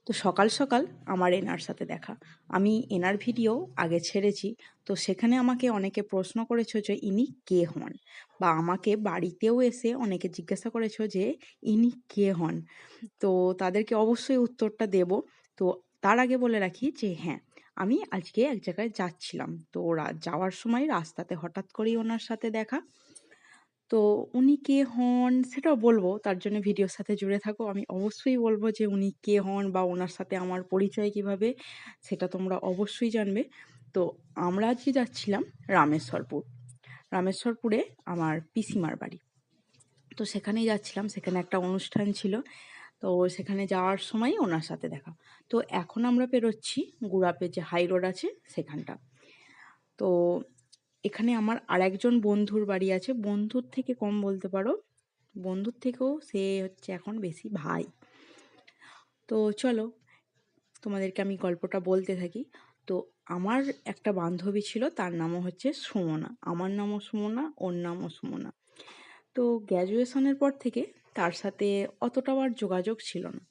তো সকাল সকাল আমার এনার সাথে দেখা। আমি এনার ভিডিও আগে ছেড়েছি। তো সেখানে আমাকে অনেকে প্রশ্ন করেছো যে ইনি কে হন? বা আমাকে বাড়িতেও এসে অনেকে জিজ্ঞাসা করেছো যে ইনি কে হন? তো তাদেরকে অবশ্যই উত্তরটা দেব। তো তার আগে বলে রাখি যে হ্যাঁ, আমি আজকে এক জায়গায় যাচ্ছিলাম। তো যাওয়ার সময় রাস্তাতে হঠাৎ করেই ওনার সাথে দেখা। তো উনি কে হন সেটাও বলবো। তার জন্য ভিডিওর সাথে জুড়ে থাকো। আমি অবশ্যই বলবো যে উনি কে হন বা উনার সাথে আমার পরিচয় কিভাবে সেটা তোমরা অবশ্যই জানবে। তো আমরা আজকে যাচ্ছিলাম রামেশ্বরপুর। রামেশ্বরপুরে আমার পিসিমার বাড়ি। তো সেখানেই যাচ্ছিলাম। সেখানে একটা অনুষ্ঠান ছিল। তো সেখানে যাওয়ার সময় ওনার সাথে দেখা। তো এখন আমরা পেরোচ্ছি গুড়াপে যে হাই রোড আছে সেখানটা। তো এখানে আমার আরেকজন বন্ধুর বাড়ি আছে। বন্ধুর থেকে কম বলতে পারো। বন্ধুর থেকেও সে হচ্ছে এখন বেশি ভাই। তো চলো তোমাদেরকে আমি গল্পটা বলতে থাকি। তো আমার একটা বান্ধবী ছিল, তার নামও হচ্ছে সুমনা। আমার নামও সুমনা, ওর নামও সুমনা। তো গ্র্যাজুয়েশনের পর থেকে তার সাথে অতটা আর যোগাযোগ ছিল না।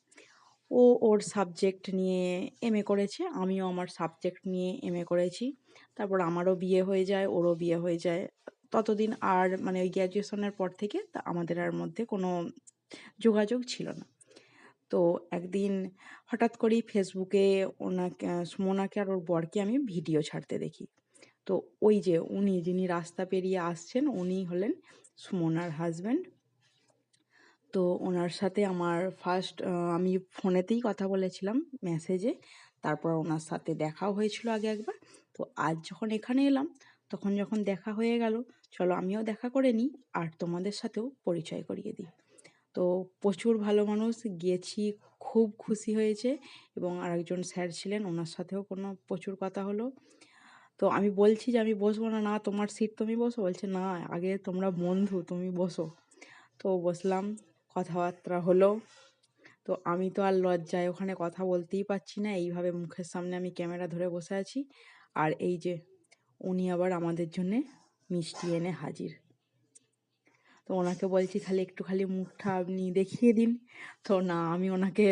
ও ওর সাবজেক্ট নিয়ে এমএ করেছে, আমিও আমার সাবজেক্ট নিয়ে এমএ করেছি। তারপর আমারও বিয়ে হয়ে যায়, ওরও বিয়ে হয়ে যায়। ততদিন আর মানে ওই গ্র্যাজুয়েশনের পর থেকে আমাদের আর মধ্যে কোনো যোগাযোগ ছিল না। তো একদিন হঠাৎ করেই ফেসবুকে ওনাকে সুমনাকে আর ওর বরকে আমি ভিডিও ছাড়তে দেখি। তো ওই যে উনি যিনি রাস্তা পেরিয়ে আসছেন উনি হলেন সুমনার হাজব্যান্ড। তো ওনার সাথে আমার ফার্স্ট আমি ফোনেতেই কথা বলেছিলাম, মেসেজে। তারপর ওনার সাথে দেখাও হয়েছিল আগে একবার। তো আজ যখন এখানে এলাম তখন যখন দেখা হয়ে গেল, চলো আমিও দেখা করে নিই আর তোমাদের সাথেও পরিচয় করিয়ে দিই। তো প্রচুর ভালো মানুষ, গিয়েছি, খুব খুশি হয়েছে। এবং আরেকজন স্যার ছিলেন, ওনার সাথেও প্রচুর কথা হলো। তো আমি বলছি যে আমি বসবো না, না তোমার সিট তুমি বসো, বলছে না আগে তোমরা বন্ধু তুমি বসো। তো বসলাম, কথাবার্তা হলো। তো আমি তো আর লজ্জায় ওখানে কথা বলতেই পারছি না, এইভাবে মুখের সামনে আমি ক্যামেরা ধরে বসে আছি। আর এই যে উনি আবার আমাদের জন্যে মিষ্টি এনে হাজির। তো ওনাকে বলছি তাহলে একটু খালি মুখটা আপনি দেখিয়ে দিন। তো না, আমি ওনাকে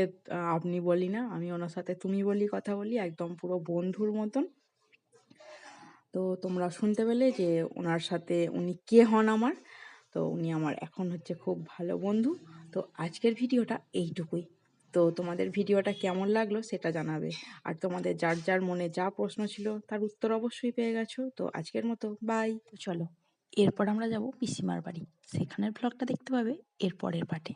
আপনি বলি না, আমি ওনার সাথে তুমি বলি কথা বলি, একদম পুরো বন্ধুর মতন। তো তোমরা শুনতে পেলে যে ওনার সাথে উনি কে হন আমার। তো উনি আমার এখন হচ্ছে খুব ভালো বন্ধু। তো আজকের ভিডিওটা এইটুকুই। তো তোমাদের ভিডিওটা কেমন লাগলো সেটা জানাবে। আর তোমাদের যার যার মনে যা প্রশ্ন ছিল তার উত্তর অবশ্যই পেয়ে গেছো। তো আজকের মতো বাই। তো চলো এরপর আমরা যাব পিসিমার বাড়ি, সেখানের ব্লগটা দেখতে পাবে এর পরের পার্টে।